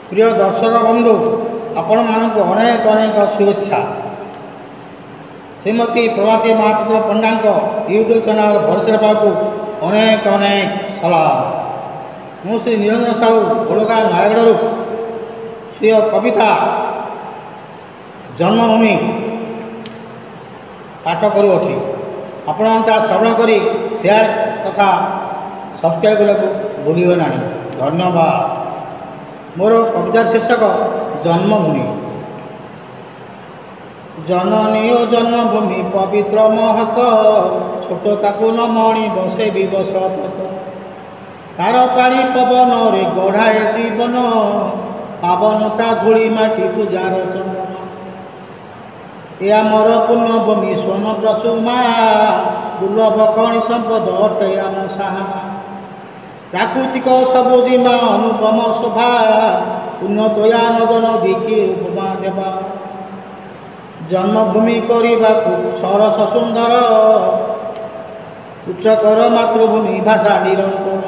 प्रिय दर्शक बंधु आपण मानक अनेक अनेक शुभेच्छा। श्रीमती प्रभाती महापात्र पंडा यूट्यूब चैनल भरोसा पाकू अनेक अनेक सलाम। मु श्री निरंजन साहू गोलगा नयगढ़ स्वीय कविता जन्मभूमि पाठ करुअछि। आपण श्रवण करी शेयर तथा सब्सक्राइब करने भूलिबे नहीं। धन्यवाद। मोर कवितार शीर्षक जन्मभूमि। जननी ओ जन्मभूमि पवित्र महत, छोट ताकू न मणि बसे विवसत। तार पानी पवन रे गढ़ाए जीवन, पावनता धूली माटी पूजार चंदन। या मोर पुण्यभूमि स्वर्ण प्रसुमा, दुर्लभ खनि संपद अटे आम साहा। प्राकृतिक सबुजिमा अनुपम शोभा, पुण्यतया नद नदी की उपमा देवा। जन्मभूमि करबाकू सरस सुंदर, उच्चकर मातृभूमि भाषा निरंतर।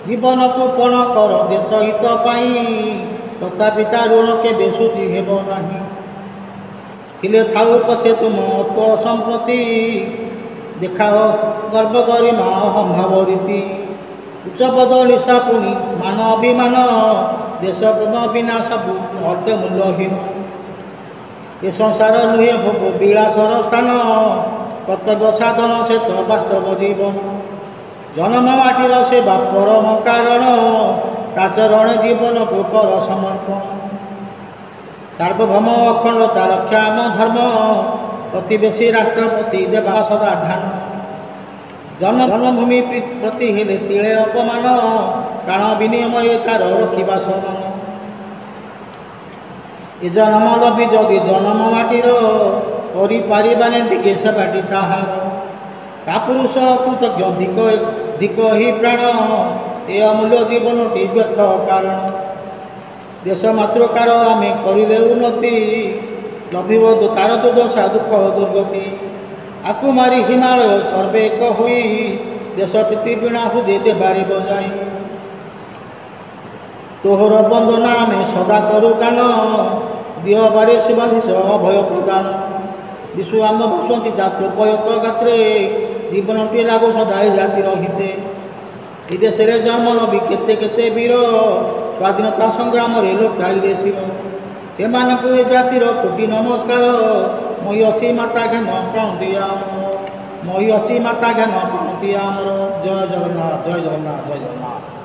जीवन को पण कर देश हित पाई, तथापि ता ऋण केबे सुझी हेब नाही। थिले थाउ पछे तुम तो संपत्ति, देखाओ गर्व गरिमा अहम भाव रीति। उच्च पद निशा पुणी मान अभिमान, देश प्रेम बिना सबू अटे मूल्यहीन। ए संसार नुहे भोग विलासर स्थान, कर्तव्य साधन से तो वास्तव जीवन। जन्म माटीर सेवा परम कारण, ताचरण जीवन को कर समर्पण। सार्वभौम अखंडता रक्षा आम धर्म, प्रतिवेशी राष्ट्रपति देवा सदा ध्यान। जन्मभूमि प्रति हेले तिले अपमान, प्राण विनिमय तार रखा समान। ए जन्म लभी जदि जन्म माटीर, करिपारिबानि टिके सेवाटी ताहार। कापुरुष कृतज्ञ धिक ही प्राण, ए अमूल्य जीवनटी व्यर्थ कारण। देश मातृकार आमे करिले उन्नति, लभिब तार दुर्दशा दुख दुर्गति। आकु मारी हिमालय सर्वे एक हुई, देश प्रीति बीणा हृदय देवारी बजाई। तोहर बंदना में सदा करु गान, दिह बारे शिवाधीश अभय प्रदान। विश्व आम बसंती दातोपयत गात्रे, जीवनटी लागो सदा जाति रहिते। ए देश रे जन्म लभी केते केते वीर, स्वाधीनता संग्राम रे लोटाइले शिर। सेमानकु ए जातिर कोटि नमस्कार, मई अच्छी माता ज्ञान प्राण दिया। मई अच्छी माता ज्ञान प्राण दिया। जय जगन्नाथ जय जगन्नाथ जय जगन्नाथ।